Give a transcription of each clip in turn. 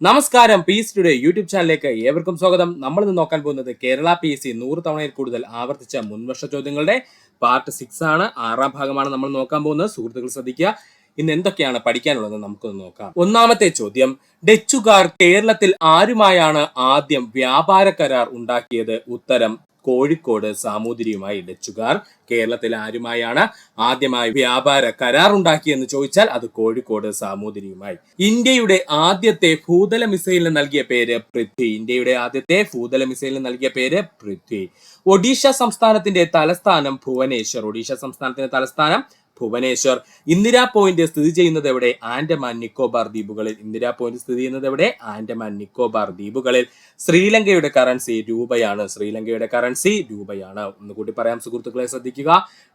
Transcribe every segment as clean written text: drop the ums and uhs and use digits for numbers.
നമസ്കാരം, piece today YouTube ചാനലിലേക്ക് ഏവർക്കും സ്വാഗതം. നമ്മൾ ഇന്ന് നോക്കാൻ പോകുന്നത് കേരള PSC 100 തവണയിൽ കൂടുതൽ ആവർത്തിച്ച മുൻവർഷ ചോദ്യങ്ങളുടെ പാർട്ട് 6 ആണ്. 6ാം ഭാഗമാണ് നമ്മൾ നോക്കാൻ പോകുന്നത്. സുഹൃത്തുക്കൾ ശ്രദ്ധിക്കുക, ഇന്ന് എന്തൊക്കെയാണ് പഠിക്കാനുള്ളത് നമുക്കൊന്ന് നോക്കാം. ഒന്നാമത്തെ ചോദ്യം, ഡച്ചുകാർ കേരളത്തിൽ ആരുമായാണ് ആദ്യം വ്യാപാര കരാർ ഉണ്ടാക്കിയത്? ഉത്തരം കോഴിക്കോട് സാമൂതിരിയുമായി. ഡച്ചുകാർ കേരളത്തിൽ ആരുമായാണ് ആദ്യമായി വ്യാപാര കരാർ ഉണ്ടാക്കിയെന്ന് ചോദിച്ചാൽ അത് കോഴിക്കോട് സാമൂതിരിയുമായി. ഇന്ത്യയുടെ ആദ്യത്തെ ഭൂതല മിസൈലിന് നൽകിയ പേര് പൃഥ്വി. ഇന്ത്യയുടെ ആദ്യത്തെ ഭൂതല മിസൈലിന് നൽകിയ പേര് പൃഥ്വി. ഒഡീഷ സംസ്ഥാനത്തിന്റെ തലസ്ഥാനം ഭുവനേശ്വർ. ഒഡീഷ സംസ്ഥാനത്തിന്റെ തലസ്ഥാനം ഭുവനേശ്വർ. ഇന്ദിരാ പോയിന്റ് സ്ഥിതി ചെയ്യുന്നത് എവിടെ? ആൻഡമാൻ നിക്കോബാർ ദ്വീപുകളിൽ. ഇന്ദിരാ പോയിന്റ് സ്ഥിതി ചെയ്യുന്നത് എവിടെ? ആൻഡമാൻ നിക്കോബാർ ദ്വീപുകളിൽ. ശ്രീലങ്കയുടെ കറൻസി രൂപയാണ്. ശ്രീലങ്കയുടെ കറൻസി രൂപയാണ്. ഒന്നുകൂടി പറയാം സുഹൃത്തുക്കളെ, ശ്രദ്ധിക്കുക.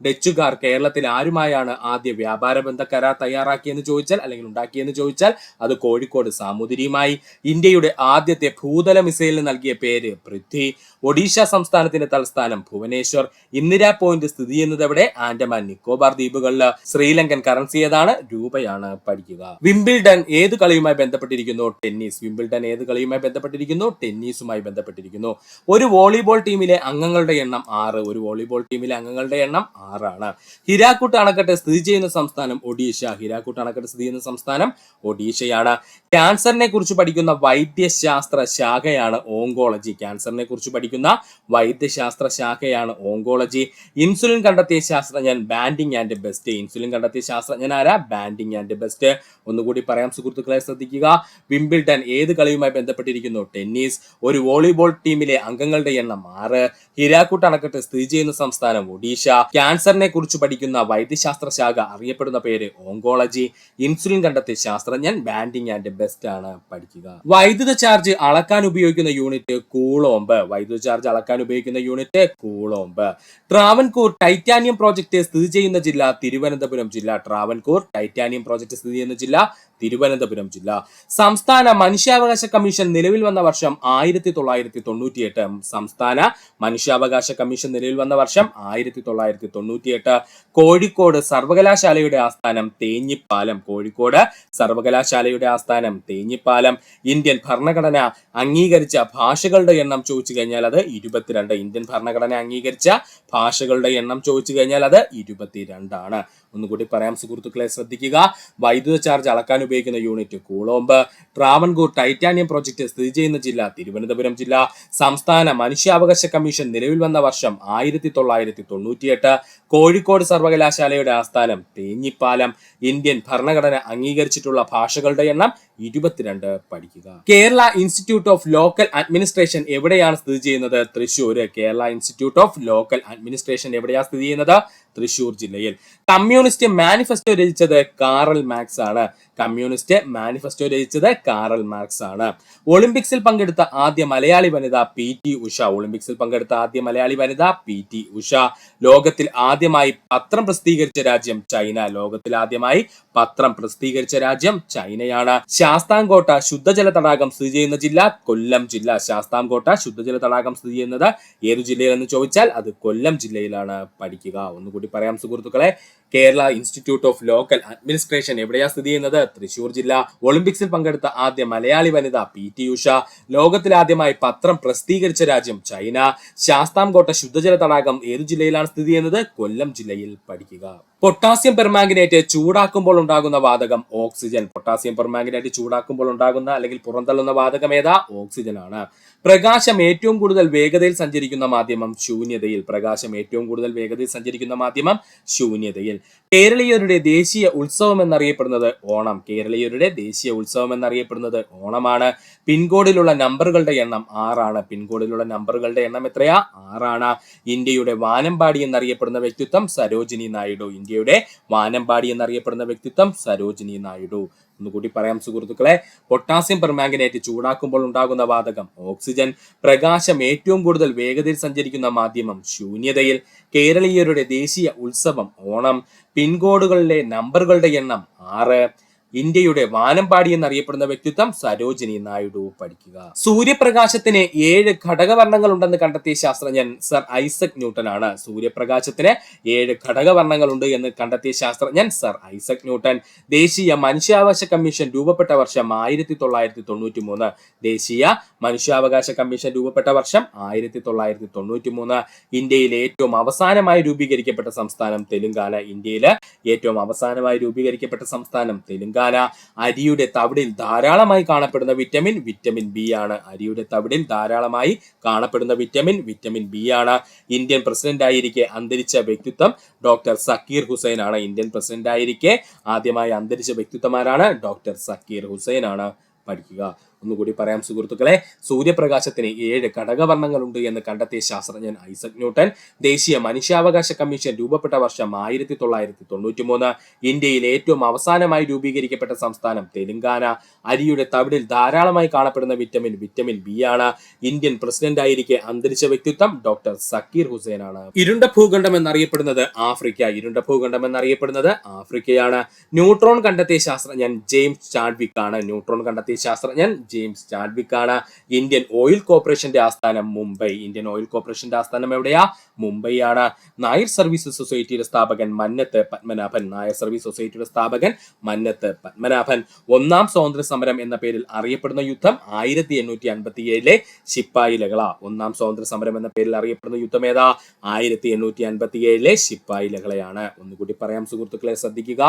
ഡച്ചുകാർ കേരളത്തിൽ ആരുമായാണ് ആദ്യ വ്യാപാര ബന്ധ കരാർ തയ്യാറാക്കിയെന്ന് ചോദിച്ചാൽ അല്ലെങ്കിൽ ഉണ്ടാക്കിയെന്ന് ചോദിച്ചാൽ അത് കോഴിക്കോട് സാമൂതിരിയുമായി. ഇന്ത്യയുടെ ആദ്യത്തെ ഭൂതല മിസൈലിന് നൽകിയ പേര് പൃഥ്വി. ഒഡീഷ സംസ്ഥാനത്തിന്റെ തലസ്ഥാനം ഭുവനേശ്വർ. ഇന്ദിരാ പോയിന്റ് സ്ഥിതി ചെയ്യുന്നത് എവിടെ? ആൻഡമാൻ നിക്കോബാർ ദ്വീപുകളിൽ. ശ്രീലങ്കൻ കറൻസി ഏതാണ്? രൂപയാണ്. പഠിക്കുക. വിംബിൾഡൺ ഏത് കളിയുമായി ബന്ധപ്പെട്ടിരിക്കുന്നു? ടെന്നീസ്. വിംബിൾഡൺ ഏത് കളിയുമായി ബന്ധപ്പെട്ടിരിക്കുന്നു? ടെന്നീസുമായി ബന്ധപ്പെട്ടിരിക്കുന്നു. ഒരു വോളിബോൾ ടീമിലെ അംഗങ്ങളുടെ എണ്ണം 6. ഒരു വോളിബോൾ ടീമിലെ അംഗങ്ങളുടെ എണ്ണം 6 ആണ്. ഹിരാക്കുട്ട് അണക്കെട്ട് സ്ഥിതി ചെയ്യുന്ന സംസ്ഥാനം ഒഡീഷ. ഹിരാക്കുട്ട് അണക്കെട്ട് സ്ഥിതി ചെയ്യുന്ന സംസ്ഥാനം ഒഡീഷയാണ്. ക്യാൻസറിനെ കുറിച്ച് പഠിക്കുന്ന വൈദ്യശാസ്ത്ര ശാഖയാണ് ഓങ്കോളജി. ക്യാൻസറിനെ കുറിച്ച് പഠിക്കുന്ന വൈദ്യശാസ്ത്ര ശാഖയാണ് ഓങ്കോളജി. ഇൻസുലിൻ കണ്ടെത്തിയ ശാസ്ത്രജ്ഞൻ ബാൻഡിങ് ആൻഡ് ബെസ്റ്റ്. ഇൻസുലിൻ കണ്ടെത്തിയ ശാസ്ത്രജ്ഞൻ ആരാ? Banding and best. ഒന്നുകൂടി പറയാം സുഹൃത്തുക്കളെ, ശ്രദ്ധിക്കുക. വിംബിൾഡൺ ഏത് കളിയുമായി ബന്ധപ്പെട്ടിരിക്കുന്നു? ടെന്നീസ്. ഒരു വോളിബോൾ ടീമിലെ അംഗങ്ങളുടെ എണ്ണം 6. ഹിരാക്കുട്ട് അണക്കെട്ട് സ്ഥിതി ചെയ്യുന്ന സംസ്ഥാനം ഒഡീഷ. ക്യാൻസറിനെ കുറിച്ച് പഠിക്കുന്ന വൈദ്യശാസ്ത്ര ശാഖ അറിയപ്പെടുന്ന പേര് ഓങ്കോളജി. ഇൻസുലിൻ കണ്ടെത്തിയ ശാസ്ത്രജ്ഞൻ ബാൻഡിങ് ആൻഡ് ബെസ്റ്റ് ആണ്. പഠിക്കുക. വൈദ്യുത ചാർജ് അളക്കാൻ ഉപയോഗിക്കുന്ന യൂണിറ്റ് കൂളോംബ്. വൈദ്യുത ചാർജ് അളക്കാൻ ഉപയോഗിക്കുന്ന unit coulomb. Travancore titanium project സ്ഥിതി ചെയ്യുന്ന ജില്ല തിരുവനന്തപുരം ജില്ല. ട്രാവൻകൂർ ടൈറ്റാനിയം പ്രോജക്ട് സ്ഥിതി ചെയ്യുന്ന ജില്ല തിരുവനന്തപുരം ജില്ല. സംസ്ഥാന മനുഷ്യാവകാശ കമ്മീഷൻ നിലവിൽ വന്ന വർഷം 1998. സംസ്ഥാന മനുഷ്യാവകാശ കമ്മീഷൻ നിലവിൽ വന്ന വർഷം 1998. കോഴിക്കോട് സർവകലാശാലയുടെ ആസ്ഥാനം തേഞ്ഞിപ്പാലം. കോഴിക്കോട് സർവകലാശാലയുടെ ആസ്ഥാനം തേഞ്ഞിപ്പാലം. ഇന്ത്യൻ ഭരണഘടന അംഗീകരിച്ച ഭാഷകളുടെ എണ്ണം ചോദിച്ചു കഴിഞ്ഞാൽ അത് 22. ഇന്ത്യൻ ഭരണഘടന അംഗീകരിച്ച ഭാഷകളുടെ എണ്ണം ചോദിച്ചു കഴിഞ്ഞാൽ അത് 22 ആണ്. ഒന്നുകൂടി പറയാം സുഹൃത്തുക്കളെ, ശ്രദ്ധിക്കുക. വൈദ്യുത ചാർജ് അളക്കാൻ ഉപയോഗിക്കുന്ന unit coulomb. Travancore titanium project സ്ഥിതി ചെയ്യുന്ന ജില്ല തിരുവനന്തപുരം ജില്ല. സംസ്ഥാന മനുഷ്യാവകാശ കമ്മീഷൻ നിലവിൽ വന്ന വർഷം 1998. കോഴിക്കോട് സർവകലാശാലയുടെ ആസ്ഥാനം തേഞ്ഞിപ്പാലം. ഇന്ത്യൻ ഭരണഘടന അംഗീകരിച്ചിട്ടുള്ള ഭാഷകളുടെ എണ്ണം 22. പഠിക്കുക. Kerala institute of local administration എവിടെയാണ് സ്ഥിതി ചെയ്യുന്നത്? Thrissur. Kerala institute of local administration എവിടെയാണ് സ്ഥിതി ചെയ്യുന്നത്? തൃശ്ശൂർ ജില്ലയിൽ. കമ്മ്യൂണിസ്റ്റ് മാനിഫെസ്റ്റോ രചിച്ചത് കാറൽ മാർക്സ് ആണ്. കമ്മ്യൂണിസ്റ്റ് മാനിഫെസ്റ്റോ രചിച്ചത് കാറൽ മാർക്സ് ആണ്. ഒളിമ്പിക്സിൽ പങ്കെടുത്ത ആദ്യ മലയാളി വനിത PT ഉഷ. ഒളിമ്പിക്സിൽ പങ്കെടുത്ത ആദ്യ മലയാളി വനിത PT ഉഷ. ലോകത്തിൽ ആദ്യമായി പത്രം പ്രസിദ്ധീകരിച്ച രാജ്യം ചൈന. ലോകത്തിൽ ആദ്യമായി പത്രം പ്രസിദ്ധീകരിച്ച രാജ്യം ചൈനയാണ്. ശാസ്താംകോട്ട ശുദ്ധജല തടാകം സ്ഥിതി ചെയ്യുന്ന ജില്ല കൊല്ലം ജില്ല. ശാസ്താംകോട്ട ശുദ്ധജല തടാകം സ്ഥിതി ചെയ്യുന്നത് ഏതു ജില്ലയിലെന്ന് ചോദിച്ചാൽ അത് കൊല്ലം ജില്ലയിലാണ്. പഠിക്കുക. ഒന്നുകൂടി പറയാം സുഹൃത്തുക്കളെ. Kerala institute of local administration എവിടെയാണ് സ്ഥിതി ചെയ്യുന്നത്? തൃശ്ശൂർ ജില്ല. ഒളിമ്പിക്സിൽ പങ്കെടുത്ത ആദ്യ മലയാളി വനിത PT ഉഷ. ലോകത്തിൽ ആദ്യമായി പത്രം പ്രസിദ്ധീകരിച്ച രാജ്യം ചൈന. ശാസ്താംകോട്ട ശുദ്ധജല തടാകം ഏതു ജില്ലയിലാണ് സ്ഥിതി ചെയ്യുന്നത്? കൊല്ലം ജില്ലയിൽ. പഠിക്കുക. പൊട്ടാസ്യം പെർമാംഗനേറ്റ് ചൂടാക്കുമ്പോൾ ഉണ്ടാകുന്ന വാതകം ഓക്സിജൻ. പൊട്ടാസ്യം പെർമാംഗനേറ്റ് ചൂടാക്കുമ്പോൾ ഉണ്ടാകുന്ന അല്ലെങ്കിൽ പുറന്തള്ളുന്ന വാതകം ഏതാ? ഓക്സിജൻ ആണ്. പ്രകാശം ഏറ്റവും കൂടുതൽ വേഗതയിൽ സഞ്ചരിക്കുന്ന മാധ്യമം ശൂന്യതയിൽ. പ്രകാശം ഏറ്റവും കൂടുതൽ വേഗതയിൽ സഞ്ചരിക്കുന്ന മാധ്യമം ശൂന്യതയിൽ. കേരളീയരുടെ ദേശീയ ഉത്സവം എന്നറിയപ്പെടുന്നത് ഓണം. കേരളീയരുടെ ദേശീയ ഉത്സവം എന്നറിയപ്പെടുന്നത് ഓണമാണ്. പിൻകോഡിലുള്ള നമ്പറുകളുടെ എണ്ണം 6 ആണ്. പിൻകോഡിലുള്ള നമ്പറുകളുടെ എണ്ണം എത്രയാ? 6 ആണ്. ഇന്ത്യയുടെ വാനമ്പാടി എന്നറിയപ്പെടുന്ന വ്യക്തിത്വം സരോജിനി നായിഡു. ഇന്ത്യയുടെ വാനമ്പാടി എന്നറിയപ്പെടുന്ന വ്യക്തിത്വം സരോജിനി നായിഡു. ഒന്നുകൂടി പറയാം സുഹൃത്തുക്കളെ. പൊട്ടാസ്യം പെർമാംഗനേറ്റ് ചൂടാക്കുമ്പോൾ ഉണ്ടാകുന്ന വാതകം ഓക്സിജൻ. പ്രകാശം ഏറ്റവും കൂടുതൽ വേഗതയിൽ സഞ്ചരിക്കുന്ന മാധ്യമം ശൂന്യതയിൽ. കേരളീയരുടെ ദേശീയ ഉത്സവം ഓണം. പിൻകോഡുകളിലെ നമ്പറുകളുടെ എണ്ണം 6. ഇന്ത്യയുടെ വാനമ്പാടി എന്നറിയപ്പെടുന്ന വ്യക്തിത്വം സരോജിനി നായിഡു. പഠിക്കുക. സൂര്യപ്രകാശത്തിന് 7 ഘടകവർണ്ണങ്ങൾ ഉണ്ടെന്ന് കണ്ടെത്തിയ ശാസ്ത്രജ്ഞൻ സർ ഐസക് ന്യൂട്ടൻ ആണ്. സൂര്യപ്രകാശത്തിന് 7 ഘടകവർണ്ണങ്ങൾ ഉണ്ട് എന്ന് കണ്ടെത്തിയ ശാസ്ത്രജ്ഞൻ സർ ഐസക് ന്യൂട്ടൻ. ദേശീയ മനുഷ്യാവകാശ കമ്മീഷൻ രൂപപ്പെട്ട വർഷം 1993. ദേശീയ മനുഷ്യാവകാശ കമ്മീഷൻ രൂപപ്പെട്ട വർഷം 1993. ഇന്ത്യയിൽ ഏറ്റവും അവസാനമായി രൂപീകരിക്കപ്പെട്ട സംസ്ഥാനം തെലുങ്കാന. ഇന്ത്യയില് ഏറ്റവും അവസാനമായി രൂപീകരിക്കപ്പെട്ട സംസ്ഥാനം തെലുങ്കാന. അരിയുടെ തവിടിൽ ധാരാളമായി കാണപ്പെടുന്ന വിറ്റമിൻ ബി ആണ്. അരിയുടെ തവിടിൽ ധാരാളമായി കാണപ്പെടുന്ന വിറ്റമിൻ ബി ആണ്. ഇന്ത്യൻ പ്രസിഡന്റ് ആയിരിക്കെ അന്തരിച്ച വ്യക്തിത്വം ഡോക്ടർ സക്കീർ ഹുസൈൻ ആണ്. ഇന്ത്യൻ പ്രസിഡന്റ് ആയിരിക്കെ ആദ്യമായി അന്തരിച്ച വ്യക്തിത്വമാരാണ്? ഡോക്ടർ സക്കീർ ഹുസൈൻ ആണ്. പഠിക്കുക. ഒന്നുകൂടി പറയാം സുഹൃത്തുക്കളെ. സൂര്യപ്രകാശത്തിന് 7 ഘടകവർണ്ണങ്ങൾ ഉണ്ട് എന്ന് കണ്ടെത്തിയ ശാസ്ത്രജ്ഞൻ ഐസക് ന്യൂട്ടൻ. ദേശീയ മനുഷ്യാവകാശ കമ്മീഷൻ രൂപപ്പെട്ട വർഷം 1993. ഇന്ത്യയിൽ ഏറ്റവും അവസാനമായി രൂപീകരിക്കപ്പെട്ട സംസ്ഥാനം തെലുങ്കാന. അരിയുടെ തവിടിൽ ധാരാളമായി കാണപ്പെടുന്ന വിറ്റമിൻ ബി ആണ്. ഇന്ത്യൻ പ്രസിഡന്റ് ആയിരിക്കെ അന്തരിച്ച വ്യക്തിത്വം ഡോക്ടർ സക്കീർ ഹുസൈൻ ആണ്. ഇരുണ്ട ഭൂഖണ്ഡം എന്നറിയപ്പെടുന്നത് ആഫ്രിക്ക. ഇരുണ്ട ഭൂഖണ്ഡം എന്നറിയപ്പെടുന്നത് ആഫ്രിക്കയാണ്. ന്യൂട്രോൺ കണ്ടെത്തിയ ശാസ്ത്രജ്ഞൻ ജെയിംസ് ചാഡ്വിക് ആണ്. ന്യൂട്രോൺ കണ്ടെത്തിയ ശാസ്ത്രജ്ഞൻ ജെയിംസ് ചാഡ്വിക് ആണ്. ഇന്ത്യൻ ഓയിൽ കോർപ്പറേഷന്റെ ആസ്ഥാനം മുംബൈ. ഇന്ത്യൻ ഓയിൽ കോർപ്പറേഷന്റെ ആസ്ഥാനം എവിടെയാ? മുംബൈ ആണ്. നായർ സർവീസ് സൊസൈറ്റിയുടെ സ്ഥാപകൻ മന്നത്ത് പത്മനാഭൻ. നായർ സർവീസ് സൊസൈറ്റിയുടെ സ്ഥാപകൻ മന്നത്ത് പത്മനാഭൻ. ഒന്നാം സ്വാതന്ത്ര്യ സമരം എന്ന പേരിൽ അറിയപ്പെടുന്ന യുദ്ധം 1857 ശിപ്പായി ലഹള. ഒന്നാം സ്വാതന്ത്ര്യ സമരം എന്ന പേരിൽ അറിയപ്പെടുന്ന യുദ്ധം ഏതാ? 1857 ശിപ്പായി ലഹളയാണ്. ഒന്നുകൂടി പറയാം സുഹൃത്തുക്കളെ, ശ്രദ്ധിക്കുക.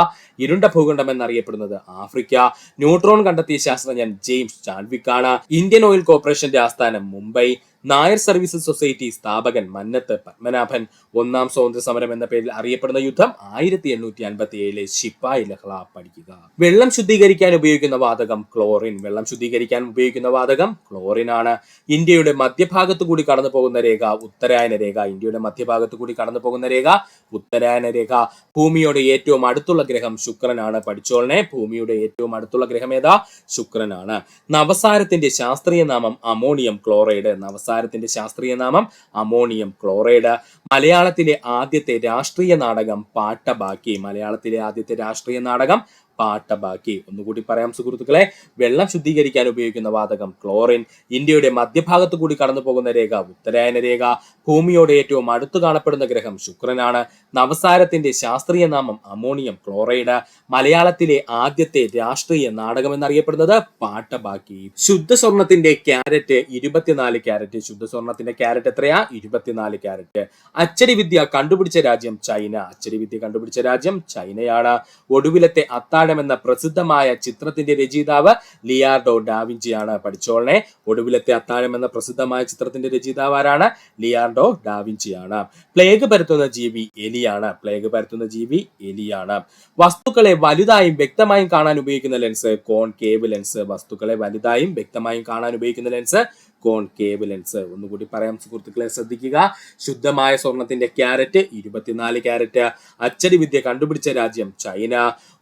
ഇരുണ്ട ഭൂഖണ്ഡം എന്നറിയപ്പെടുന്നത് ആഫ്രിക്ക. ന്യൂട്രോൺ കണ്ടെത്തിയ ശാസ്ത്രജ്ഞൻ ജെയിംസ് ചാഡ്വിക് ആണ്. ഇന്ത്യൻ ഓയിൽ കോർപ്പറേഷന്റെ ആസ്ഥാനം മുംബൈ. നായർ സർവീസ് സൊസൈറ്റി സ്ഥാപകൻ മന്നത്ത് പത്മനാഭൻ. ഒന്നാം സ്വാതന്ത്ര്യ സമരം എന്ന പേരിൽ അറിയപ്പെടുന്ന യുദ്ധം 1857 ശിപ്പായി ലഹള. പഠിക്കുക. വെള്ളം ശുദ്ധീകരിക്കാൻ ഉപയോഗിക്കുന്ന വാതകം ക്ലോറിൻ. വെള്ളം ശുദ്ധീകരിക്കാൻ ഉപയോഗിക്കുന്ന വാതകം ക്ലോറിൻ ആണ്. ഇന്ത്യയുടെ മധ്യഭാഗത്തു കൂടി കടന്നു പോകുന്ന രേഖ ഉത്തരായന രേഖ. ഇന്ത്യയുടെ മധ്യഭാഗത്തു കൂടി കടന്നു പോകുന്ന രേഖ ഉത്തരായന രേഖ. ഭൂമിയോട് ഏറ്റവും അടുത്തുള്ള ഗ്രഹം ശുക്രനാണ്. പഠിച്ചോളനെ. ഭൂമിയുടെ ഏറ്റവും അടുത്തുള്ള ഗ്രഹം ഏതാ? ശുക്രനാണ്. നവസാരത്തിന്റെ ശാസ്ത്രീയ നാമം അമോണിയം ക്ലോറൈഡ്. നവസാരത്തിന്റെ ശാസ്ത്രീയ നാമം അമോണിയം ക്ലോറൈഡ്. മലയാളത്തിലെ ആദ്യത്തെ രാഷ്ട്രീയ നാടകം പാട്ടബാക്കി. മലയാളത്തിലെ ആദ്യത്തെ രാഷ്ട്രീയ നാടകം പാട്ടബാക്കി. ഒന്നുകൂടി പറയാം സുഹൃത്തുക്കളെ. വെള്ളം ശുദ്ധീകരിക്കാൻ ഉപയോഗിക്കുന്ന വാതകം ക്ലോറിൻ. ഇന്ത്യയുടെ മധ്യഭാഗത്തു കൂടി കടന്നു പോകുന്ന രേഖ ഉത്തരായന രേഖ. ഭൂമിയോട് ഏറ്റവും അടുത്ത് കാണപ്പെടുന്ന ഗ്രഹം ശുക്രനാണ്. നവസാരത്തിന്റെ ശാസ്ത്രീയ നാമം അമോണിയം ക്ലോറൈഡ്. മലയാളത്തിലെ ആദ്യത്തെ രാഷ്ട്രീയ നാടകം എന്നറിയപ്പെടുന്നത് പാട്ടബാക്കി. ശുദ്ധ സ്വർണത്തിന്റെ ക്യാരറ്റ് 24 ക്യാരറ്റ്. ശുദ്ധ സ്വർണത്തിന്റെ ക്യാരറ്റ് എത്രയാ? 24 ക്യാരറ്റ്. അച്ചടി വിദ്യ കണ്ടുപിടിച്ച രാജ്യം ചൈന. അച്ചടി വിദ്യ കണ്ടുപിടിച്ച രാജ്യം ചൈനയാണ്. ഒടുവിലത്തെ അത്താഴം എന്ന പ്രസിദ്ധമായ ചിത്രത്തിന്റെ രചയിതാവ് ലിയാർഡോ ഡാവിഞ്ചിയാണ്. പഠിച്ചോളനെ. ഒടുവിലത്തെ അത്താഴം എന്ന പ്രസിദ്ധമായ ചിത്രത്തിന്റെ രചയിതാവ് ആരാണ്? ലിയാർഡോ ഡാവിഞ്ചിയാണ്. പ്ലേഗ് പരത്തുന്ന ജീവി എലിയാണ്. പ്ലേഗ് പരത്തുന്ന ജീവി എലിയാണ്. വസ്തുക്കളെ വലുതായും വ്യക്തമായും കാണാൻ ഉപയോഗിക്കുന്ന ലെൻസ് കോൺകേവ് ലെൻസ്. വസ്തുക്കളെ വലുതായും വ്യക്തമായും കാണാൻ ഉപയോഗിക്കുന്ന ലെൻസ് കോൺകേവ് ലെൻസ്. ഒന്നുകൂടി പറയാം സുഹൃത്തുക്കളെ, ശ്രദ്ധിക്കുക. ശുദ്ധമായ സ്വർണത്തിന്റെ ക്യാരറ്റ് 24 ക്യാരറ്റ്. അച്ചടി വിദ്യ കണ്ടുപിടിച്ച രാജ്യം ചൈന.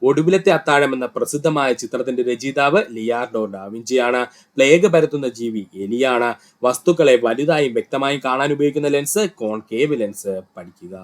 ഒടുവിലത്തെ അത്താഴം എന്ന പ്രസിദ്ധമായ ചിത്രത്തിന്റെ രചയിതാവ് ലിയാർഡോ ഡാവിഞ്ചിയാണ്. പ്ലേഗ് പരത്തുന്ന ജീവി എലിയാണ്. വസ്തുക്കളെ വലുതായും വ്യക്തമായും കാണാൻ ഉപയോഗിക്കുന്ന ലെൻസ് കോൺകേവ് ലെൻസ്. പഠിക്കുക.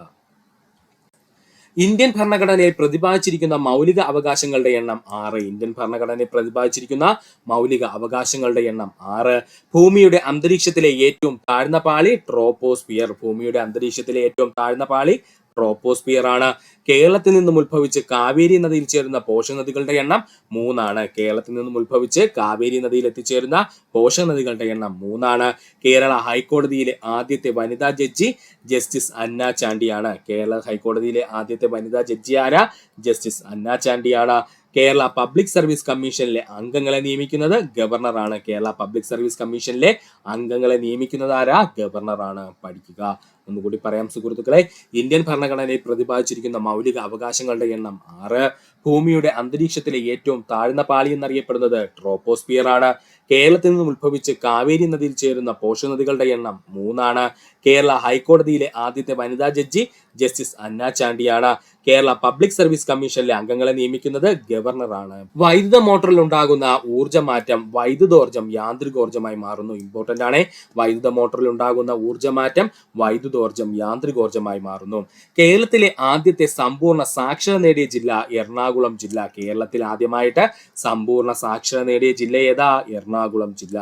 ഇന്ത്യൻ ഭരണഘടനയിൽ പ്രതിപാദിച്ചിരിക്കുന്ന മൗലിക അവകാശങ്ങളുടെ എണ്ണം 6. ഇന്ത്യൻ ഭരണഘടനയിൽ പ്രതിപാദിച്ചിരിക്കുന്ന മൗലിക അവകാശങ്ങളുടെ എണ്ണം 6. ഭൂമിയുടെ അന്തരീക്ഷത്തിലെ ഏറ്റവും താഴ്ന്ന പാളി ട്രോപ്പോസ്ഫിയർ. ഭൂമിയുടെ അന്തരീക്ഷത്തിലെ ഏറ്റവും താഴ്ന്ന പാളി ട്രോപ്പോസ്ഫിയർ ആണ്. കേരളത്തിൽ നിന്നും ഉത്ഭവിച്ച് കാവേരി നദിയിൽ ചേരുന്ന പോഷകനദികളുടെ എണ്ണം 3 ആണ്. കേരളത്തിൽ നിന്നും ഉത്ഭവിച്ച് കാവേരി നദിയിൽ എത്തിച്ചേരുന്ന പോഷകനദികളുടെ എണ്ണം 3 ആണ്. കേരള ഹൈക്കോടതിയിലെ ആദ്യത്തെ വനിതാ ജഡ്ജി ജസ്റ്റിസ് അന്ന ചാണ്ടിയാണ്. കേരള ഹൈക്കോടതിയിലെ ആദ്യത്തെ വനിതാ ജഡ്ജി ആരാ? ജസ്റ്റിസ് അന്ന ചാണ്ടിയാണ്. കേരള പബ്ലിക് സർവീസ് കമ്മീഷനിലെ അംഗങ്ങളെ നിയമിക്കുന്നത് ഗവർണറാണ്. കേരള പബ്ലിക് സർവീസ് കമ്മീഷനിലെ അംഗങ്ങളെ നിയമിക്കുന്നത് ആരാ? ഗവർണറാണ്. പഠിക്കുക. ഒന്നുകൂടി പറയാം സുഹൃത്തുക്കളെ. ഇന്ത്യൻ ഭരണഘടനയിൽ പ്രതിപാദിച്ചിരിക്കുന്ന മൗലിക അവകാശങ്ങളുടെ എണ്ണം 6. ഭൂമിയുടെ അന്തരീക്ഷത്തിലെ ഏറ്റവും താഴ്ന്ന പാളി എന്നറിയപ്പെടുന്നത് ട്രോപ്പോസ്ഫിയർ ആണ്. കേരളത്തിൽ നിന്നും ഉത്ഭവിച്ച് കാവേരി നദിയിൽ ചേരുന്ന പോഷകനദികളുടെ എണ്ണം 3 ആണ്. കേരള ഹൈക്കോടതിയിലെ ആദ്യത്തെ വനിതാ ജഡ്ജി ജസ്റ്റിസ് അന്ന ചാണ്ടിയാണ്. കേരള പബ്ലിക് സർവീസ് കമ്മീഷനിലെ അംഗങ്ങളെ നിയമിക്കുന്നത് ഗവർണറാണ്. വൈദ്യുത മോട്ടോറിൽ ഉണ്ടാകുന്ന ഊർജ്ജമാറ്റം വൈദ്യുതോർജ്ജം യാന്ത്രികോർജ്ജമായി മാറുന്നു. ഇമ്പോർട്ടന്റ് ആണ്. വൈദ്യുത മോട്ടോറിൽ ഉണ്ടാകുന്ന ഊർജ്ജമാറ്റം വൈദ്യുതോർജ്ജം വൈദ്യുതോർജ്ജം യാന്ത്രികോർജ്ജമായി മാറുന്നു. കേരളത്തിലെ ആദ്യത്തെ സമ്പൂർണ്ണ സാക്ഷരത നേടിയ ജില്ല എറണാകുളം ജില്ല. കേരളത്തിൽ ആദ്യമായിട്ട് സമ്പൂർണ്ണ സാക്ഷരത നേടിയ ജില്ല ഏതാ? എറണാകുളം ജില്ല.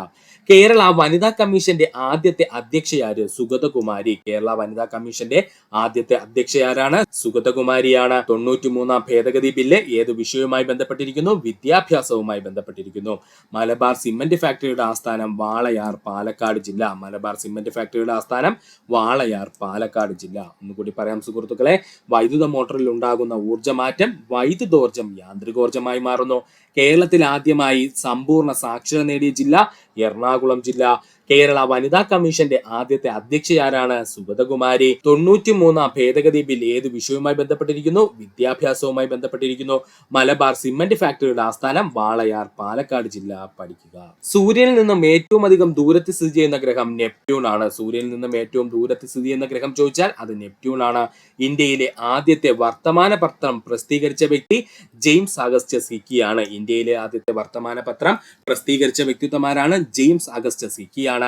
കേരള വനിതാ കമ്മീഷന്റെ ആദ്യത്തെ അധ്യക്ഷയാര്? സുഗതകുമാരി. കേരള വനിതാ കമ്മീഷന്റെ ആദ്യത്തെ അധ്യക്ഷയാരാണ്? സുഗതകുമാരിയാണ്. 93 ഭേദഗതി ബില്ല് ഏത് വിഷയവുമായി ബന്ധപ്പെട്ടിരിക്കുന്നു? വിദ്യാഭ്യാസവുമായി ബന്ധപ്പെട്ടിരിക്കുന്നു. മലബാർ സിമന്റ് ഫാക്ടറിയുടെ ആസ്ഥാനം വാളയാർ, പാലക്കാട് ജില്ല. മലബാർ സിമന്റ് ഫാക്ടറിയുടെ ആസ്ഥാനം വാളയാർ, പാലക്കാട് ജില്ല. ഒന്നുകൂടി പറയാം സുഹൃത്തുക്കളെ, വൈദ്യുത മോട്ടോറിൽ ഉണ്ടാകുന്ന ഊർജ്ജമാറ്റം വൈദ്യുതോർജ്ജം യാന്ത്രികോർജ്ജമായി മാറുന്നു. കേരളത്തിൽ ആദ്യമായി സമ്പൂർണ്ണ സാക്ഷരത നേടിയ ജില്ല എറണാകുളം ജില്ല. കേരള വനിതാ കമ്മീഷന്റെ ആദ്യത്തെ അധ്യക്ഷയാരാണ്? സുഗതകുമാരി. 93 ഭേദഗതി ബിൽ ഏത് വിഷയവുമായി ബന്ധപ്പെട്ടിരിക്കുന്നു? വിദ്യാഭ്യാസവുമായി ബന്ധപ്പെട്ടിരിക്കുന്നു. മലബാർ സിമന്റ് ഫാക്ടറിയുടെ ആസ്ഥാനം വാളയാർ, പാലക്കാട് ജില്ല. പഠിക്കുക. സൂര്യനിൽ നിന്നും ഏറ്റവും അധികം ദൂരത്തിൽ സ്ഥിതി ചെയ്യുന്ന ഗ്രഹം നെപ്റ്റ്യൂൺ ആണ്. സൂര്യനിൽ നിന്നും ഏറ്റവും ദൂരത്തിൽ സ്ഥിതി ചെയ്യുന്ന ഗ്രഹം ചോദിച്ചാൽ അത് നെപ്റ്റ്യൂൺ ആണ്. ഇന്ത്യയിലെ ആദ്യത്തെ വർത്തമാന പത്രം പ്രസിദ്ധീകരിച്ച വ്യക്തി ജെയിംസ് അഗസ്റ്റസ് ഹിക്കിയാണ്. ഇന്ത്യയിലെ ആദ്യത്തെ വർത്തമാന പത്രം പ്രസിദ്ധീകരിച്ച വ്യക്തിത്വമാരാണ്? James Augustus ഹിക്കിയാണ്.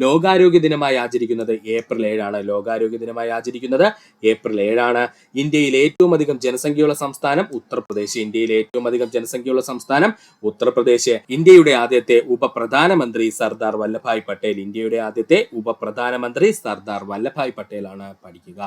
ലോകാരോഗ്യ ദിനമായി ആചരിക്കുന്നത് ഏപ്രിൽ 7 ലോകാരോഗ്യ ദിനമായി ആചരിക്കുന്നത് ഏപ്രിൽ 7. ഇന്ത്യയിൽ ഏറ്റവും അധികം ജനസംഖ്യയുള്ള സംസ്ഥാനം ഉത്തർപ്രദേശ്. ഇന്ത്യയിലെ ഏറ്റവും അധികം ജനസംഖ്യയുള്ള സംസ്ഥാനം ഉത്തർപ്രദേശ്. ഇന്ത്യയുടെ ആദ്യത്തെ ഉപപ്രധാനമന്ത്രി സർദാർ വല്ലഭായ് പട്ടേൽ. ഇന്ത്യയുടെ ആദ്യത്തെ ഉപപ്രധാനമന്ത്രി സർദാർ വല്ലഭായ് പട്ടേൽ ആണ്. പഠിക്കുക.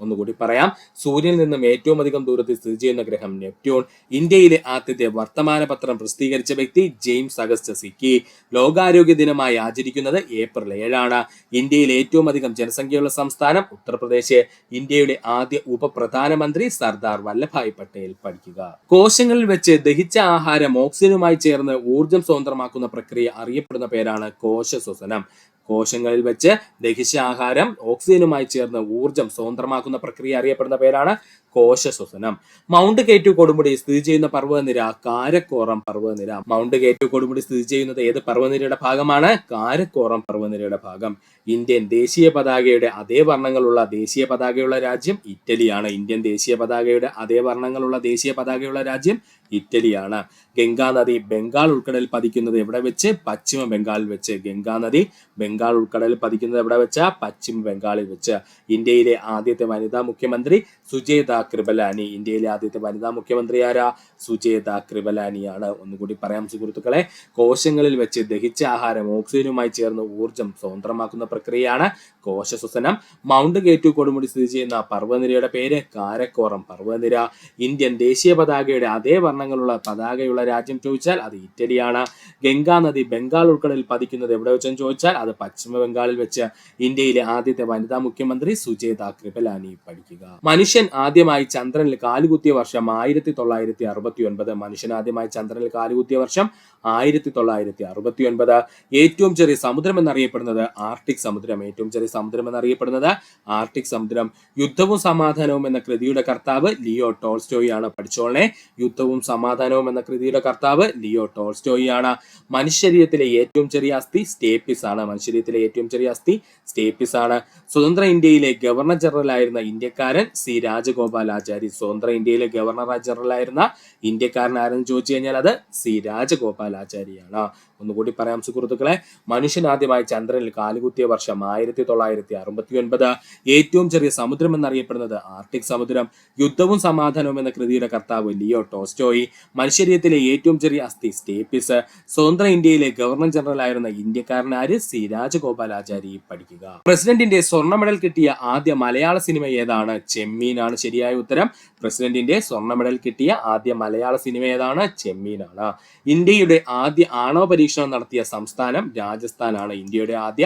ഒന്നുകൂടി പറയാം. സൂര്യനിൽ നിന്നും ഏറ്റവും അധികം ദൂരത്തിൽ സ്ഥിതി ചെയ്യുന്ന ഗ്രഹം നെപ്റ്റ്യൂൺ. ഇന്ത്യയിലെ ആദ്യത്തെ വർത്തമാന പത്രം പ്രസിദ്ധീകരിച്ച വ്യക്തി ജെയിംസ് അഗസ്റ്റസ് ഹിക്കി. ലോകാരോഗ്യ ദിനമായി ആചരിക്കുന്നത് ഏപ്രിൽ 7. ഇന്ത്യയിൽ ഏറ്റവും അധികം ജനസംഖ്യയുള്ള സംസ്ഥാനം ഉത്തർപ്രദേശ്. ഇന്ത്യയുടെ ആദ്യ ഉപപ്രധാനമന്ത്രി സർദാർ വല്ലഭായ് പട്ടേൽ. പഠിക്കുക. കോശങ്ങളിൽ വെച്ച് ദഹിച്ച ആഹാരം ഓക്സിജനുമായി ചേർന്ന് ഊർജ്ജം സ്വതന്ത്രമാക്കുന്ന പ്രക്രിയ അറിയപ്പെടുന്ന പേരാണ് കോശശ്വസനം. കോശങ്ങളിൽ വെച്ച് ദഹിച്ച ആഹാരം ഓക്സിജനുമായി ചേർന്ന് ഊർജ്ജം സ്വതന്ത്രമാക്കുന്ന പ്രക്രിയ അറിയപ്പെടുന്ന പേരാണ് കോശശ്വസനം. മൗണ്ട് കെ2 കൊടുമുടി സ്ഥിതി ചെയ്യുന്ന പർവ്വതനിര കാരക്കോറം പർവ്വതനിര. മൗണ്ട് കെ2 കൊടുമുടി സ്ഥിതി ചെയ്യുന്നത് ഏത് പർവ്വതനിരയുടെ ഭാഗമാണ്? കാരക്കോറം പർവ്വതനിരയുടെ ഭാഗം. ഇന്ത്യൻ ദേശീയ പതാകയുടെ അതേ വർണ്ണങ്ങളുള്ള ദേശീയ പതാകയുള്ള രാജ്യം ഇറ്റലിയാണ്. ഇന്ത്യൻ ദേശീയ പതാകയുടെ അതേ വർണ്ണങ്ങളുള്ള ദേശീയ പതാകയുള്ള രാജ്യം ഇറ്റലിയാണ്. ഗംഗാ നദി ബംഗാൾ ഉൾക്കടലിൽ പതിക്കുന്നത് എവിടെ വെച്ച്? പശ്ചിമ ബംഗാളിൽ വെച്ച്. ഗംഗാ നദി ബംഗാൾ ഉൾക്കടലിൽ പതിക്കുന്നത് എവിടെ വെച്ചാ? പശ്ചിമ ബംഗാളിൽ വെച്ച്. ഇന്ത്യയിലെ ആദ്യത്തെ വനിതാ മുഖ്യമന്ത്രി സുജേത കൃപലാനി. ഇന്ത്യയിലെ ആദ്യത്തെ വനിതാ മുഖ്യമന്ത്രി ആരാ? സുജേത കൃപലാനിയാണ്. ഒന്നുകൂടി പറയാം സുഹൃത്തുക്കളെ, കോശങ്ങളിൽ വെച്ച് ദഹിച്ച ആഹാരം ഓക്സിജനുമായി ചേർന്ന് ഊർജ്ജം സ്വതന്ത്രമാക്കുന്ന പ്രക്രിയയാണ് കോശശ്വസനം. മൗണ്ട് കെ2 കൊടുമുടി സ്ഥിതി ചെയ്യുന്ന പർവ്വതനിരയുടെ പേര് കാരക്കോറം പർവ്വതനിര. ഇന്ത്യൻ ദേശീയ പതാകയുടെ അതേ വർണ്ണങ്ങളുള്ള പതാകയുള്ള രാജ്യം ചോദിച്ചാൽ അത് ഇറ്റലിയാണ്. ഗംഗാ നദി ബംഗാൾ ഉൾക്കടലിൽ പതിക്കുന്നത് എവിടെ വെച്ചെന്ന് ചോദിച്ചാൽ അത് പശ്ചിമ ബംഗാളിൽ വെച്ച്. ഇന്ത്യയിലെ ആദ്യത്തെ വനിതാ മുഖ്യമന്ത്രി സുജേത കൃപലാനി. പഠിക്കുക. മനുഷ്യൻ ആദ്യമായി ചന്ദ്രനിൽ കാലുകുത്തിയ വർഷം 1969. മനുഷ്യൻ ആദ്യമായി ചന്ദ്രനിൽ കാലുകുത്തിയ വർഷം 1969. ഏറ്റവും ചെറിയ സമുദ്രം എന്നറിയപ്പെടുന്നത് ആർട്ടിക് സമുദ്രം. ഏറ്റവും ചെറിയ സമുദ്രം എന്നറിയപ്പെടുന്നത് ആർട്ടിക് സമുദ്രം. യുദ്ധവും സമാധാനവും എന്ന കൃതിയുടെ കർത്താവ് ലിയോ ടോൾസ്റ്റോയി ആണ്. പഠിച്ചോളെ, യുദ്ധവും സമാധാനവും എന്ന കൃതിയുടെ കർത്താവ് ലിയോ ടോൾസ്റ്റോയി ആണ്. മനുഷ്യരീരത്തിലെ ഏറ്റവും ചെറിയ അസ്ഥി സ്റ്റേപ്പിസ് ആണ്. മനുഷ്യരീരത്തിലെ ഏറ്റവും ചെറിയ അസ്ഥി സ്റ്റേപ്പിസ് ആണ്. സ്വതന്ത്ര ഇന്ത്യയിലെ ഗവർണർ ജനറൽ ആയിരുന്ന ഇന്ത്യക്കാരൻ സി രാജഗോപാലാചാരി. സ്വതന്ത്ര ഇന്ത്യയിലെ ഗവർണർ ജനറൽ ആയിരുന്ന ഇന്ത്യക്കാരൻ ആരെന്ന് ചോദിച്ചു കഴിഞ്ഞാൽ അത് സി രാജഗോപാലാചാരിയാണ്. ഒന്നുകൂടി പറയാം സുഹൃത്തുക്കളെ, മനുഷ്യൻ ആദ്യമായി ചന്ദ്രനിൽ കാലുകുത്തിയ വർഷം 1969. ഏറ്റവും ചെറിയ സമുദ്രം എന്നറിയപ്പെടുന്നത് ആർട്ടിക് സമുദ്രം. യുദ്ധവും സമാധാനവും എന്ന കൃതിയുടെ കർത്താവ് ലിയോ ടോൾസ്റ്റോയി. മനുഷ്യരീരത്തിലെ ഏറ്റവും ചെറിയ അസ്ഥി സ്റ്റേപ്പിസ്. സ്വതന്ത്ര ഇന്ത്യയിലെ ഗവർണർ ജനറൽ ആയിരുന്ന ഇന്ത്യക്കാരൻ ആര്? സി രാജഗോപാലാചാരി. പഠിക്കുക. പ്രസിഡന്റിന്റെ സ്വർണ്ണ മെഡൽ കിട്ടിയ ആദ്യ മലയാള സിനിമ ഏതാണ്? ചെമ്മീനാണ് ശരിയായ ഉത്തരം. പ്രസിഡന്റിന്റെ സ്വർണ്ണ മെഡൽ കിട്ടിയ ആദ്യ മലയാള സിനിമ ഏതാണ്? ചെമ്മീനാണ്. ഇന്ത്യയുടെ ആദ്യ ആണവ പരീക്ഷണം നടത്തിയ സംസ്ഥാനം രാജസ്ഥാനാണ്. ഇന്ത്യയുടെ ആദ്യ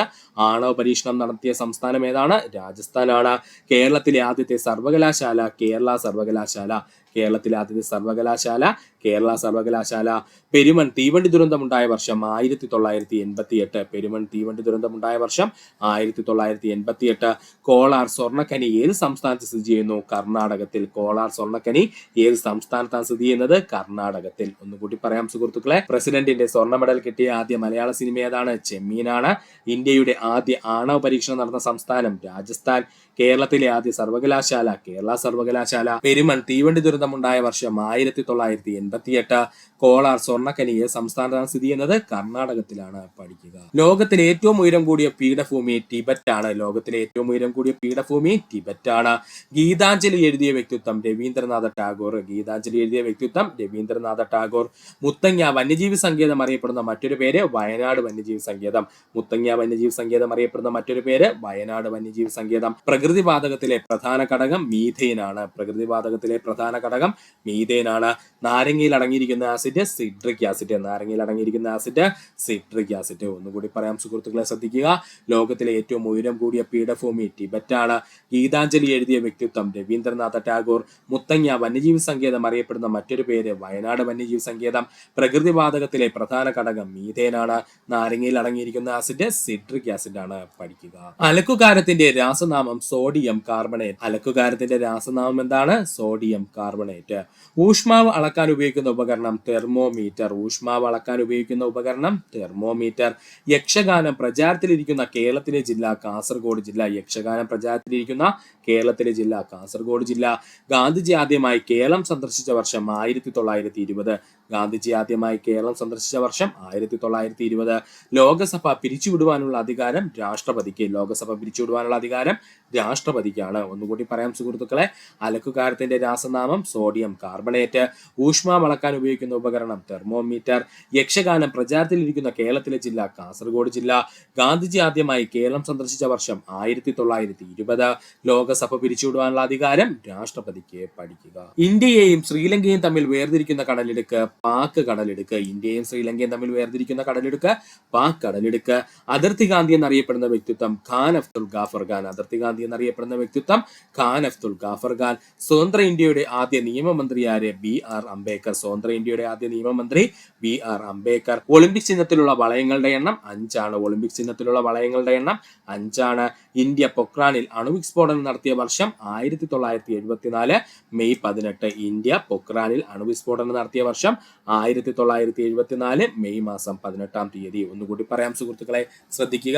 ആണവ പരീക്ഷണം നടത്തിയ സംസ്ഥാനം ഏതാണ്? രാജസ്ഥാനാണ്. കേരളത്തിലെ ആദ്യത്തെ സർവകലാശാല കേരള സർവകലാശാല. കേരളത്തിലെ ആദ്യത്തെ സർവകലാശാല കേരള സർവകലാശാല. പെരുമൺ തീവണ്ടി ദുരന്തമുണ്ടായ വർഷം 1988. പെരുമൺ തീവണ്ടി ദുരന്തമുണ്ടായ വർഷം 1988. കോളാർ സ്വർണ്ണഖനി ഏത് സംസ്ഥാനത്ത് സ്ഥിതി ചെയ്യുന്നു? കർണാടകത്തിൽ. കോളാർ സ്വർണ്ണഖനി ഏത് സംസ്ഥാനത്താണ് സ്ഥിതി ചെയ്യുന്നത്? കർണാടകത്തിൽ. ഒന്നുകൂടി പറയാം സുഹൃത്തുക്കളെ, പ്രസിഡന്റിന്റെ സ്വർണ്ണ മെഡൽ കിട്ടിയ ആദ്യ മലയാള സിനിമ ഏതാണ്? ചെമ്മീനാണ്. ഇന്ത്യയുടെ ആദ്യ ആണവ പരീക്ഷണം നടന്ന സംസ്ഥാനം രാജസ്ഥാൻ. കേരളത്തിലെ ആദ്യ സർവകലാശാല കേരള സർവകലാശാല. പെരുമൺ തീവണ്ടി ദുരന്തമുണ്ടായ വർഷം 1988. കോളാർ സ്വർണ്ണഖനിയെ സംസ്ഥാനത്താണ് സ്ഥിതി ചെയ്യുന്നത്, കർണാടകത്തിലാണ്. പഠിക്കുക. ലോകത്തിലെ ഏറ്റവും ഉയരം കൂടിയ പീഠഭൂമി ടിബറ്റ് ആണ്. ലോകത്തിലെ ഏറ്റവും ഉയരം കൂടിയ പീഠഭൂമി ടിബറ്റ് ആണ്. ഗീതാഞ്ജലി എഴുതിയ വ്യക്തിത്വം രവീന്ദ്രനാഥ ടാഗോർ. ഗീതാഞ്ജലി എഴുതിയ വ്യക്തിത്വം രവീന്ദ്രനാഥ ടാഗോർ. മുത്തങ്ങ വന്യജീവി സങ്കേതം അറിയപ്പെടുന്ന മറ്റൊരു പേര് വയനാട് വന്യജീവി സങ്കേതം. മുത്തങ്ങ വന്യജീവി സങ്കേതം അറിയപ്പെടുന്ന മറ്റൊരു പേര് വയനാട് വന്യജീവി സങ്കേതം. പ്രകൃതിവാതകത്തിലെ പ്രധാന ഘടകം മീഥെയ്ൻ ആണ്. പ്രകൃതിവാതകത്തിലെ പ്രധാന ഘടകം മീഥെയ്ൻ ആണ്. നാരങ്ങയിൽ അടങ്ങിയിരിക്കുന്ന ആസിഡ് സിട്രിക് ആസിഡ്. നാരങ്ങയിൽ അടങ്ങിയിരിക്കുന്ന ആസിഡ് സിട്രിക് ആസിഡ്. ഒന്നുകൂടി പറയാം സുഹൃത്തുക്കളെ, ശ്രദ്ധിക്കുക. ലോകത്തിലെ ഏറ്റവും ഉയരം കൂടിയ പീഠഭൂമി ടിബറ്റ് ആണ്. ഗീതാഞ്ജലി എഴുതിയ വ്യക്തിത്വം രവീന്ദ്രനാഥ ടാഗോർ. മുത്തങ്ങ വന്യജീവി സങ്കേതം അറിയപ്പെടുന്ന മറ്റൊരു പേര് വയനാട് വന്യജീവി സങ്കേതം. പ്രകൃതിവാതകത്തിലെ പ്രധാന ഘടകം മീഥെയ്ൻ ആണ്. നാരങ്ങയിൽ അടങ്ങിയിരിക്കുന്ന ആസിഡ് സിട്രിക് ആസിഡ് ആണ്. പഠിക്കുക. അലക്കുകാരത്തിന്റെ രാസനാമം സോഡിയം കാർബണേറ്റ്. അലക്കുകാരത്തിന്റെ രാസനാമം എന്താണ്? Sodium carbonate. ഊഷ്മാവ് അളക്കാൻ ഉപയോഗിക്കുന്ന ഉപകരണം തെർമോമീറ്റർ. ഊഷ്മാവ് അളക്കാൻ ഉപയോഗിക്കുന്ന ഉപകരണം തെർമോമീറ്റർ. യക്ഷഗാനം പ്രചാരത്തിലിരിക്കുന്ന കേരളത്തിലെ ജില്ല കാസർഗോഡ് ജില്ല. യക്ഷഗാനം പ്രചാരത്തിലിരിക്കുന്ന കേരളത്തിലെ ജില്ല കാസർഗോഡ് ജില്ല. ഗാന്ധിജി ആദ്യമായി കേരളം സന്ദർശിച്ച വർഷം 1920. ഗാന്ധിജി ആദ്യമായി കേരളം സന്ദർശിച്ച വർഷം 1920. ലോകസഭ പിരിച്ചുവിടുവാനുള്ള അധികാരം രാഷ്ട്രപതിക്ക്. ലോകസഭ പിരിച്ചുവിടുവാനുള്ള അധികാരം രാഷ്ട്രപതിക്കാണ്. ഒന്നുകൂടി പറയാം സുഹൃത്തുക്കളെ. അലക്കുകാരത്തിന്റെ രാസനാമം സോഡിയം കാർബണേറ്റ്. ഊഷ്മാവ് അളക്കാൻ ഉപയോഗിക്കുന്ന ഉപകരണം തെർമോമീറ്റർ. യക്ഷഗാനം പ്രചാരത്തിലിരിക്കുന്ന കേരളത്തിലെ ജില്ല കാസർഗോഡ് ജില്ല. ഗാന്ധിജി ആദ്യമായി കേരളം സന്ദർശിച്ച വർഷം 1920. ലോകസഭ പിരിച്ചുവിടുവാനുള്ള അധികാരം രാഷ്ട്രപതിക്ക്. പഠിക്കുക. ഇന്ത്യയെയും ശ്രീലങ്കയും തമ്മിൽ വേർതിരിക്കുന്ന കടലിടുക്ക് പാക് കടലിടുക്ക്. ഇന്ത്യയും ശ്രീലങ്കയും തമ്മിൽ വേർതിരിക്കുന്ന കടലിടുക്ക് പാക് കടലിടുക്ക്. അതിർത്തി ഗാന്ധി എന്നറിയപ്പെടുന്ന വ്യക്തിത്വം ഖാൻ അബ്ദുൽ ഗാഫർ ഖാൻ. അതിർത്തി ഗാന്ധി എന്നറിയപ്പെടുന്ന വ്യക്തിത്വം ഖാൻ അബ്ദുൽ ഗാഫർ ഖാൻ. സ്വതന്ത്ര ഇന്ത്യയുടെ ആദ്യ നിയമമന്ത്രി ആര്? BR അംബേദ്കർ. സ്വതന്ത്ര ഇന്ത്യയുടെ ആദ്യ നിയമമന്ത്രി BR അംബേദ്കർ. ഒളിമ്പിക് ചിഹ്നത്തിലുള്ള വളയങ്ങളുടെ എണ്ണം 5 ആണ്. ഒളിമ്പിക് ചിഹ്നത്തിലുള്ള വളയങ്ങളുടെ എണ്ണം 5 ആണ്. ഇന്ത്യ പൊക്രാനിൽ അണുവിസ്ഫോടനം നടത്തിയ വർഷം 1974 മെയ് 18. ഇന്ത്യ പൊക്രാനിൽ അണുവിസ്ഫോടനം നടത്തിയ വർഷം 1974 മെയ് മാസം 18-ാം തീയതി. ഒന്നുകൂടി പറയാം സുഹൃത്തുക്കളെ, ശ്രദ്ധിക്കുക.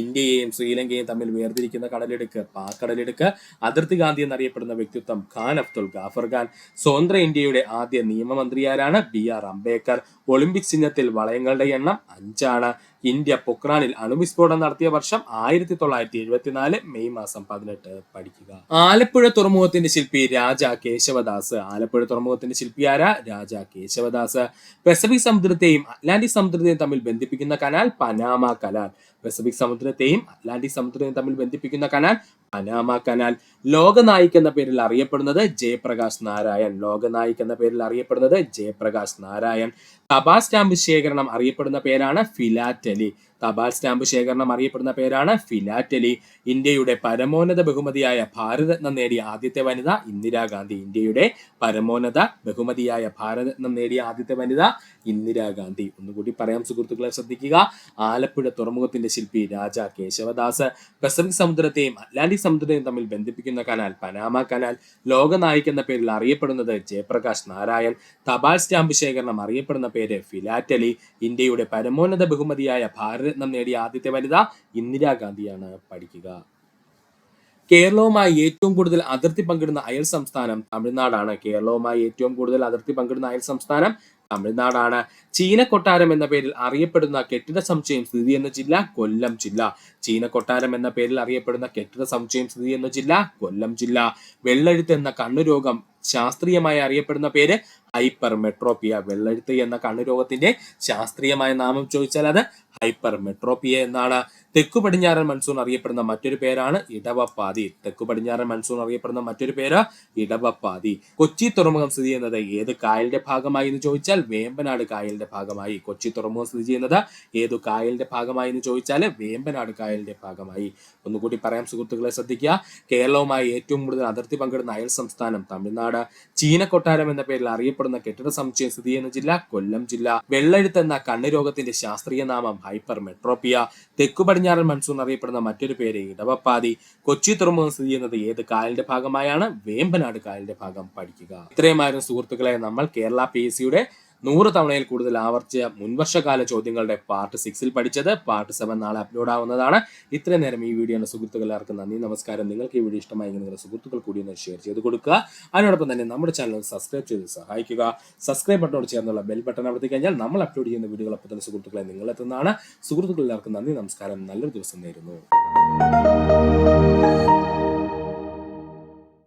ഇന്ത്യയെയും ശ്രീലങ്കയും തമ്മിൽ വേർതിരിക്കുന്ന കടലിടുക്ക് പാക് കടലിടുക്ക്. അതിർത്തി ഗാന്ധി എന്നറിയപ്പെടുന്ന വ്യക്തിത്വം ഖാൻ അബ്ദുൽ ഗാഫർ ഖാൻ. സ്വതന്ത്ര ഇന്ത്യയുടെ ആദ്യ നിയമമന്ത്രി ആരാണ്? BR അംബേദ്കർ. ഒളിമ്പിക് ചിഹ്നത്തിൽ വളയങ്ങളുടെ എണ്ണം 5 ആണ്. ഇന്ത്യ പൊക്രാനിൽ അണുവിസ്ഫോടനം നടത്തിയ വർഷം 1974 മെയ് മാസം 18. പഠിക്കുക. ആലപ്പുഴ തുറമുഖത്തിന്റെ ശില്പി രാജ കേശവദാസ്. ആലപ്പുഴ തുറമുഖത്തിന്റെ ശില്പി ആരാ? രാജ കേശവദാസ്. പസഫിക് സമുദ്രത്തെയും അറ്റ്ലാന്റിക് സമുദ്രത്തെയും തമ്മിൽ ബന്ധിപ്പിക്കുന്ന കനാൽ പനാമ കനാൽ. പസഫിക് സമുദ്രത്തെയും അറ്റ്ലാന്റിക് സമുദ്രത്തെയും തമ്മിൽ ബന്ധിപ്പിക്കുന്ന കനാൽ പനാമ കനാൽ. ലോകനായിക് എന്ന പേരിൽ അറിയപ്പെടുന്നത് ജയപ്രകാശ് നാരായൺ. ലോകനായിക് എന്ന പേരിൽ അറിയപ്പെടുന്നത് ജയപ്രകാശ് നാരായൺ. തപാൽ സ്റ്റാമ്പ് ശേഖരണം അറിയപ്പെടുന്ന പേരാണ് ഫിലാറ്റലി. തപാൽ സ്റ്റാമ്പ് ശേഖരണം അറിയപ്പെടുന്ന പേരാണ് ഫിലാറ്റലി. ഇന്ത്യയുടെ പരമോന്നത ബഹുമതിയായ ഭാരതരത്നം നേടിയ ആദ്യത്തെ വനിത ഇന്ദിരാഗാന്ധി. ഇന്ത്യയുടെ പരമോന്നത ബഹുമതിയായ ഭാരതരത്നം നേടിയ ആദ്യത്തെ വനിത ഇന്ദിരാഗാന്ധി. ഒന്നുകൂടി പറയാം സുഹൃത്തുക്കളെ, ശ്രദ്ധിക്കുക. ആലപ്പുഴ തുറമുഖത്തിന്റെ ശില്പി രാജ കേശവദാസ്. പസഫിക് സമുദ്രത്തെയും അറ്റ്ലാന്റിക് സമുദ്രത്തെയും തമ്മിൽ ബന്ധിപ്പിക്കുന്ന കനാൽ പനാമ കനാൽ. ലോകനായിക് എന്ന പേരിൽ അറിയപ്പെടുന്നത് ജയപ്രകാശ് നാരായൺ. തപാൽ സ്റ്റാമ്പ് ശേഖരണം അറിയപ്പെടുന്ന പേര് ഫിലാറ്റലി. ഇന്ത്യയുടെ പരമോന്നത ബഹുമതിയായ ഭാരതരത്നം നേടിയ ആദ്യത്തെ വനിത ഇന്ദിരാഗാന്ധിയാണ്. പഠിക്കുക. കേരളവുമായി ഏറ്റവും കൂടുതൽ അതിർത്തി പങ്കിടുന്ന അയൽ സംസ്ഥാനം തമിഴ്നാടാണ്. കേരളവുമായി ഏറ്റവും കൂടുതൽ അതിർത്തി പങ്കിടുന്ന അയൽ സംസ്ഥാനം തമിഴ്നാടാണ്. ചീന കൊട്ടാരം എന്ന പേരിൽ അറിയപ്പെടുന്ന കെട്ടിട സമുച്ചയം സ്ഥിതി ചെയ്യുന്ന ജില്ല കൊല്ലം ജില്ല. ചീന കൊട്ടാരം എന്ന പേരിൽ അറിയപ്പെടുന്ന കെട്ടിട സമുച്ചയം സ്ഥിതി ചെയ്യുന്ന ജില്ല കൊല്ലം ജില്ല. വെള്ളെഴുത്ത് എന്ന കണ്ണുരോഗം ശാസ്ത്രീയമായി അറിയപ്പെടുന്ന പേര് ഹൈപ്പർ മെട്രോപ്പിയ. വെള്ളെഴുത്ത് എന്ന കണ്ണുരോഗത്തിന്റെ ശാസ്ത്രീയമായ നാമം ചോദിച്ചാൽ അത് ഹൈപ്പർ മെട്രോപ്പിയ എന്നാണ്. തെക്കു പടിഞ്ഞാറൻ മൺസൂൺ അറിയപ്പെടുന്ന മറ്റൊരു പേരാണ് ഇടവപ്പാതി. തെക്കു പടിഞ്ഞാറൻ മൺസൂൺ അറിയപ്പെടുന്ന മറ്റൊരു പേര് ഇടവപ്പാതി. കൊച്ചി തുറമുഖം സ്ഥിതി ചെയ്യുന്നത് ഏത് കായലിന്റെ ഭാഗമായി എന്ന് ചോദിച്ചാൽ വേമ്പനാട് കായലിന്റെ ഭാഗമായി. കൊച്ചി തുറമുഖം സ്ഥിതി ചെയ്യുന്നത് ഏതു കായലിന്റെ ഭാഗമായി എന്ന് ചോദിച്ചാൽ വേമ്പനാട് കായലിന്റെ ഭാഗമായി. ഒന്നുകൂടി പറയാം സുഹൃത്തുക്കളെ, ശ്രദ്ധിക്കുക. കേരളവുമായി ഏറ്റവും കൂടുതൽ അതിർത്തി പങ്കിടുന്ന അയൽ സംസ്ഥാനം തമിഴ്നാട്. ചീന കൊട്ടാരം എന്ന പേരിൽ അറിയപ്പെടുന്ന കെട്ടിട സമുച്ചയം സ്ഥിതി ചെയ്യുന്ന ജില്ല കൊല്ലം ജില്ല. വെള്ളെഴുത്ത് എന്ന കണ്ണുരോഗത്തിന്റെ ശാസ്ത്രീയ നാമം ഹൈപ്പർ മെട്രോപ്പിയ. തെക്കു പടിഞ്ഞാറൻ മൺസൂൺ അറിയപ്പെടുന്ന മറ്റൊരു പേര് ഇടവപ്പാതി. കൊച്ചി തുറമുഖം സ്ഥിതി ചെയ്യുന്നത് ഏത് കായലിന്റെ ഭാഗമായാണ്? വേമ്പനാട് കായലിന്റെ ഭാഗം. പഠിക്കുക. ഇത്രയുമായിരുന്നു സുഹൃത്തുക്കളെ നമ്മൾ കേരള PSCയുടെ 100 തവണയിൽ കൂടുതൽ ആവർത്തിച്ച മുൻവർഷകാല ചോദ്യങ്ങളുടെ പാർട്ട് 6 പഠിച്ചത്. പാർട്ട് 7 നാളെ അപ്ലോഡ് ആവുന്നതാണ്. ഇത്രയും നേരം ഈ വീഡിയോ സുഹൃത്തുക്കൾ എല്ലാവർക്കും നന്ദി, നമസ്കാരം. നിങ്ങൾക്ക് ഈ വീഡിയോ ഇഷ്ടമായി നിങ്ങളുടെ സുഹൃത്തുക്കൾ കൂടി ഒന്ന് ഷെയർ ചെയ്ത് കൊടുക്കുക. അതിനോടൊപ്പം തന്നെ നമ്മുടെ ചാനൽ സബ്സ്ക്രൈബ് ചെയ്ത് സഹായിക്കുക. സബ്സ്ക്രൈബ് ബട്ടണോട് ചേർന്നുള്ള ബെൽ ബട്ടൺ അമർത്തി കഴിഞ്ഞാൽ നമ്മൾ അപ്ലോഡ് ചെയ്യുന്ന വീഡിയോകൾ അപ്പോൾ തന്നെ സുഹൃത്തുക്കളെ നിങ്ങളെത്തുന്നതാണ്. സുഹൃത്തുക്കൾ എല്ലാവർക്കും നന്ദി, നമസ്കാരം. നല്ലൊരു ദിവസം നേരുന്നു.